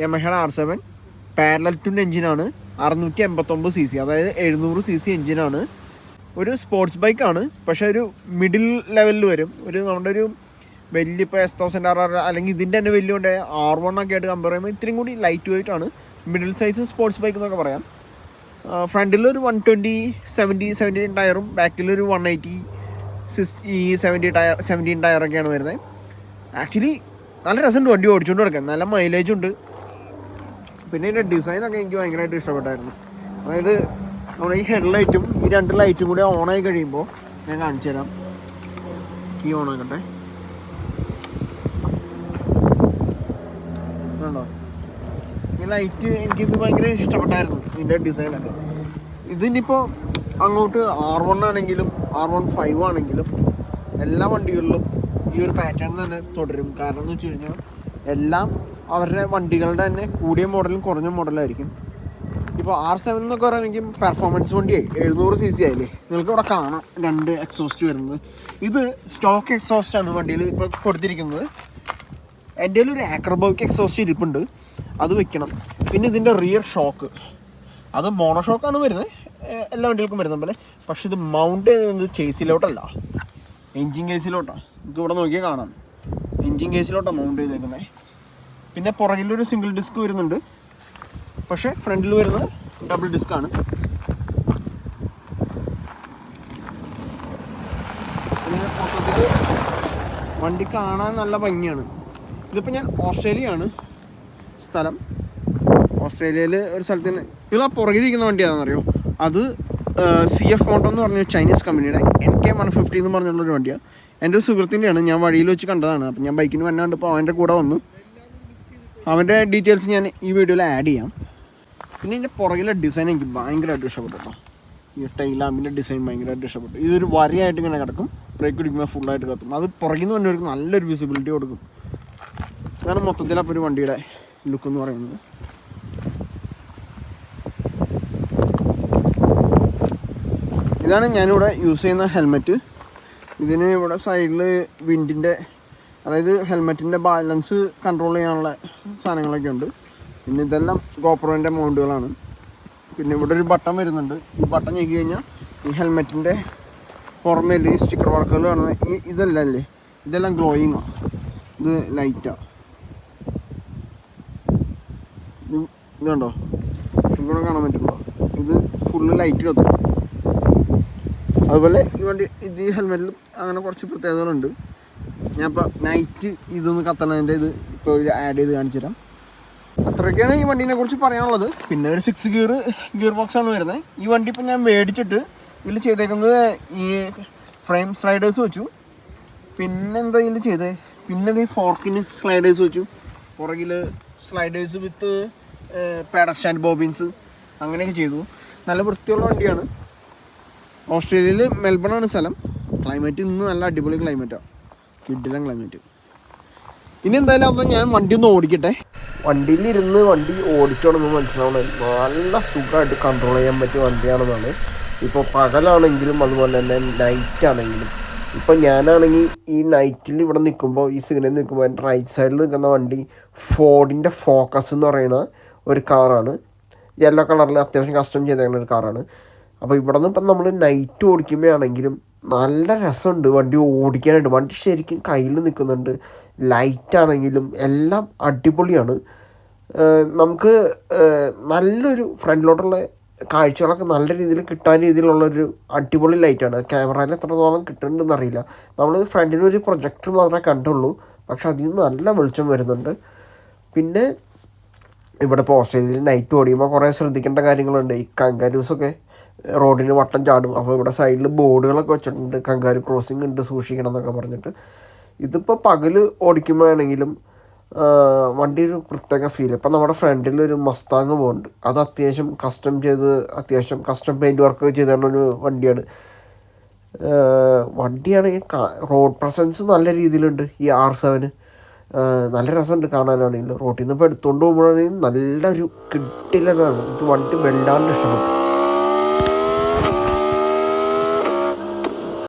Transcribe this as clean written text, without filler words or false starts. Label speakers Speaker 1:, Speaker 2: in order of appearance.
Speaker 1: യമഹയുടെ R7 parallel twin എഞ്ചിനാണ്, 689cc, അതായത് 700cc എഞ്ചിനാണ്. ഒരു സ്പോർട്സ് ബൈക്കാണ്, പക്ഷെ ഒരു മിഡിൽ ലെവലിൽ വരും. നമ്മുടെ ഒരു വലിയ ഇപ്പോൾ S1000RR അല്ലെങ്കിൽ ഇതിൻ്റെ തന്നെ വലിയ R1 ഒക്കെ ആയിട്ട് കമ്പയർ ചെയ്യുമ്പോൾ ഇത്രയും കൂടി ലൈറ്റ് വെയിറ്റ് ആണ്. മിഡിൽ സൈസ് സ്പോർട്സ് ബൈക്ക് എന്നൊക്കെ പറയാം. ഫ്രണ്ടിൽ ഒരു 120/70 ടയറും ബാക്കിലൊരു 180/17 ടയറൊക്കെയാണ് വരുന്നത്. ആക്ച്വലി നല്ല രസമുണ്ട് വണ്ടി ഓടിച്ചുകൊണ്ട് കിടക്കാൻ, നല്ല മൈലേജ് ഉണ്ട്. പിന്നെ ഇതിൻ്റെ ഡിസൈനൊക്കെ എനിക്ക് ഭയങ്കരമായിട്ട് ഇഷ്ടപ്പെട്ടായിരുന്നു. അതായത് നമ്മുടെ ഈ ഹെഡ്ലൈറ്റും ഈ 2 ലൈറ്റും കൂടി ഓണായി കഴിയുമ്പോൾ ഞാൻ കാണിച്ചു തരാം. ഈ ഓണാക്കട്ടെ, ഉണ്ടോ ഈ ലൈറ്റ്? എനിക്കിത് ഭയങ്കര ഇഷ്ടപ്പെട്ടായിരുന്നു ഇതിൻ്റെ ഡിസൈനൊക്കെ. ഇതിനിപ്പോൾ അങ്ങോട്ട് R1 ആണെങ്കിലും R15 ആണെങ്കിലും എല്ലാ വണ്ടികളിലും ഈ ഒരു പാറ്റേൺ തന്നെ തുടരും. കാരണം എന്ന് വെച്ച് കഴിഞ്ഞാൽ എല്ലാം അവരുടെ വണ്ടികളുടെ തന്നെ കൂടിയ മോഡലും കുറഞ്ഞ മോഡലായിരിക്കും. ഇപ്പോൾ R7 എന്നൊക്കെ പറയുമെങ്കിൽ പെർഫോമൻസ് വണ്ടിയായി 700cc ആയില്ലേ. നിങ്ങൾക്ക് ഇവിടെ കാണാം 2 എക്സോസ്റ്റ് വരുന്നത്. ഇത് സ്റ്റോക്ക് എക്സോസ്റ്റാണ് വണ്ടിയിൽ ഇപ്പോൾ കൊടുത്തിരിക്കുന്നത്. എൻ്റെ ഒരു ആക്രോബോയ്ക്ക് എക്സോസ്റ്റ് ഇരിപ്പുണ്ട്, അത് വെക്കണം. പിന്നെ ഇതിൻ്റെ റിയർ ഷോക്ക്, അത് മോണോ ഷോക്കാണ് വരുന്നത്, എല്ലാ വണ്ടികൾക്കും വരുന്ന പോലെ. പക്ഷെ ഇത് മൗണ്ട് ചെയ്യുന്നത് ചേസിലോട്ടല്ല, എൻജിൻ കേസിലോട്ടാണ്. നിങ്ങൾക്ക് ഇവിടെ നോക്കിയാൽ കാണാം, എൻജിൻ കേസിലോട്ടാണ് മൗണ്ട് ചെയ്തേക്കുന്നത്. പിന്നെ പുറകിലൊരു സിംഗിൾ ഡിസ്ക് വരുന്നുണ്ട്, പക്ഷേ ഫ്രണ്ടിൽ വരുന്നത് ഡബിൾ ഡിസ്ക്കാണ്. പിന്നെ മൊത്തത്തിൽ വണ്ടി കാണാൻ നല്ല ഭംഗിയാണ്. ഇതിപ്പോൾ ഞാൻ ഓസ്ട്രേലിയയാണ് സ്ഥലം. ഓസ്ട്രേലിയയിൽ ഒരു സ്ഥലത്ത് ഇതിൽ ആ പുറകിലിരിക്കുന്ന വണ്ടി ഏതാണെന്നറിയോ? അത് CF മോട്ടോ എന്ന് പറഞ്ഞ ചൈനീസ് കമ്പനിയുടെ NK150 എന്ന് പറഞ്ഞുള്ളൊരു വണ്ടിയാണ്. എൻ്റെ ഒരു സുഹൃത്തിൻ്റെയാണ്, ഞാൻ വഴിയിൽ വെച്ച് കണ്ടതാണ്. അപ്പം ഞാൻ ബൈക്കിന് വന്നാണ്ട് ഇപ്പോൾ അവൻ്റെ കൂടെ വന്നു. അവൻ്റെ ഡീറ്റെയിൽസ് ഞാൻ ഈ വീഡിയോയിൽ ആഡ് ചെയ്യാം. പിന്നെ ഇതിൻ്റെ പുറകിലെ ഡിസൈൻ എനിക്ക് ഭയങ്കരമായിട്ട് ഇഷ്ടപ്പെട്ടു കേട്ടോ. ഈ ടൈൽ ലാമ്പിൻ്റെ ഡിസൈൻ ഭയങ്കരമായിട്ട് ഇഷ്ടപ്പെട്ടു. ഇതൊരു വരയായിട്ട് ഇങ്ങനെ കിടക്കും, ബ്രേക്ക് പിടിക്കുമ്പോൾ ഫുള്ളായിട്ട് കത്തും. അത് പുറകിൽ നിന്ന് വന്നവർക്ക് നല്ലൊരു വിസിബിലിറ്റി കൊടുക്കും. അതാണ് മൊത്തത്തിൽ അപ്പോൾ ഒരു വണ്ടിയുടെ ലുക്ക് എന്ന് പറയുന്നത്. ഇതാണ് ഞാനിവിടെ യൂസ് ചെയ്യുന്ന ഹെൽമെറ്റ്. ഇതിന് ഇവിടെ സൈഡിൽ വിൻഡിൻ്റെ, അതായത് ഹെൽമെറ്റിൻ്റെ ബാലൻസ് കൺട്രോൾ ചെയ്യാനുള്ള സാധനങ്ങളൊക്കെ ഉണ്ട്. പിന്നെ ഇതെല്ലാം ഗോപ്രോൻ്റെ മൗണ്ടുകളാണ്. പിന്നെ ഇവിടെ ഒരു ബട്ടൺ വരുന്നുണ്ട്. ഈ ബട്ടൺ ഞെക്കി കഴിഞ്ഞാൽ ഈ ഹെൽമെറ്റിൻ്റെ പുറമേൽ ഈ സ്റ്റിക്കർ വർക്കുകൾ കാണുന്നത് ഇതെല്ലാം അല്ലേ, ഇതെല്ലാം ഗ്ലോയിങ്ങാണ്. ഇത് ലൈറ്റാണ്. ഇതുണ്ടോ, ഇവിടെ കാണാൻ പറ്റുള്ളൂ. ഇത് ഫുള്ള് ലൈറ്റ് കത്തും. അതുപോലെ ഈ വണ്ടി ഈ ഹെൽമെറ്റിലും അങ്ങനെ കുറച്ച് പ്രത്യേകതകളുണ്ട്. ഞാൻ ഇപ്പോൾ നൈറ്റ് ഇതൊന്ന് കത്തണതിൻ്റെ ഇത് ഇപ്പോൾ ആഡ് ചെയ്ത് കാണിച്ചു തരാം. അത്രയൊക്കെയാണ് ഈ വണ്ടീനെ കുറിച്ച് പറയാനുള്ളത്. പിന്നെ ഒരു 6 ഗിയർ ബോക്സാണ് വരുന്നത്. ഈ വണ്ടി ഇപ്പോൾ ഞാൻ മേടിച്ചിട്ട് ഇതിൽ ചെയ്തേക്കുന്നത് ഈ ഫ്രെയിം സ്ലൈഡേഴ്സ് വെച്ചു. പിന്നെന്താ ഇതിൽ ചെയ്തത്, പിന്നെ ഈ ഫോർക്കിന് സ്ലൈഡേഴ്സ് വെച്ചു. പുറകിൽ സ്ലൈഡേഴ്സ് വിത്ത് പാഡൽ സ്റ്റാൻഡ് ബോബിൻസ് അങ്ങനെയൊക്കെ ചെയ്തു. നല്ല വൃത്തിയുള്ള വണ്ടിയാണ്. ഓസ്ട്രേലിയയിൽ മെൽബൺ ആണ് സ്ഥലം. ക്ലൈമറ്റ് ഇന്ന് നല്ല അടിപൊളി ക്ലൈമറ്റാണ്, കിടിലൻ ക്ലൈമറ്റ്. ഇനി എന്തായാലും അപ്പം ഞാൻ വണ്ടി ഒന്ന് ഓടിക്കട്ടെ. വണ്ടിയിലിരുന്ന് വണ്ടി ഓടിച്ചു തുടങ്ങുമ്പോൾ മനസ്സിലാവണം നല്ല സുഖമായിട്ട് കൺട്രോൾ ചെയ്യാൻ പറ്റിയ വണ്ടിയാണെന്നാണ്. ഇപ്പോൾ പകലാണെങ്കിലും അതുപോലെ തന്നെ നൈറ്റ് ആണെങ്കിലും. ഇപ്പം ഞാനാണെങ്കിൽ ഈ നൈറ്റിൽ ഇവിടെ നിൽക്കുമ്പോൾ, ഈ സിഗ്നലിൽ നിൽക്കുമ്പോൾ എൻ്റെ റൈറ്റ് സൈഡിൽ നിൽക്കുന്ന വണ്ടി ഫോർഡിൻ്റെ ഫോക്കസ് എന്ന് പറയുന്ന ഒരു കാറാണ്. യെല്ലോ കളറിൽ അത്യാവശ്യം കസ്റ്റം ചെയ്തേക്കുന്ന ഒരു കാറാണ്. അപ്പോൾ ഇവിടെ നിന്ന് ഇപ്പം നമ്മൾ നൈറ്റ് ഓടിക്കുമ്പോഴാണെങ്കിലും നല്ല രസമുണ്ട് വണ്ടി ഓടിക്കാനായിട്ട്. വണ്ടി ശരിക്കും കയ്യിൽ നിൽക്കുന്നുണ്ട്. ലൈറ്റാണെങ്കിലും എല്ലാം അടിപൊളിയാണ്. നമുക്ക് നല്ലൊരു ഫ്രണ്ടിലോട്ടുള്ള കാഴ്ചകളൊക്കെ നല്ല രീതിയിൽ കിട്ടാൻ രീതിയിലുള്ളൊരു അടിപൊളി ലൈറ്റാണ്. ക്യാമറയിൽ എത്രത്തോളം കിട്ടുന്നുണ്ടെന്ന് അറിയില്ല. നമ്മൾ ഫ്രണ്ടിലൊരു പ്രൊജക്ടർ മാത്രമേ കണ്ടുള്ളൂ, പക്ഷെ അതിൽ നിന്ന് നല്ല വെളിച്ചം വരുന്നുണ്ട്. പിന്നെ ഇവിടെ ഇപ്പോൾ ഓസ്ട്രേലിയയിൽ നൈറ്റ് ഓടിക്കുമ്പോൾ കുറേ ശ്രദ്ധിക്കേണ്ട കാര്യങ്ങളുണ്ട്. ഈ കങ്കാരൂസൊക്കെ റോഡിന് വട്ടം ചാടും. അപ്പോൾ ഇവിടെ സൈഡിൽ ബോർഡുകളൊക്കെ വെച്ചിട്ടുണ്ട്, കങ്കാരു ക്രോസിംഗ് ഉണ്ട്, സൂക്ഷിക്കണം എന്നൊക്കെ പറഞ്ഞിട്ട്. ഇതിപ്പോൾ പകൽ ഓടിക്കുമ്പോഴാണെങ്കിലും വണ്ടി ഒരു പ്രത്യേക ഫീൽ. ഇപ്പം നമ്മുടെ ഫ്രണ്ടിലൊരു മസ്താങ് പോകുന്നുണ്ട്. അത് അത്യാവശ്യം കസ്റ്റം പെയിൻറ്റ് വർക്ക് ചെയ്തുകൊണ്ടൊരു വണ്ടിയാണ്. വണ്ടിയാണെങ്കിൽ റോഡ് പ്രസൻസ് നല്ല രീതിയിലുണ്ട്. ഈ R7 നല്ല രസമുണ്ട് കാണാനാണെങ്കിലും. റോട്ടിൽ നിന്ന് ഇപ്പോൾ എടുത്തുകൊണ്ട് പോകുമ്പോഴാണെങ്കിൽ നല്ലൊരു കിട്ടിലാണ്. എനിക്ക് വണ്ടി വല്ലാണ്ട് ഇഷ്ടപ്പെട്ടു.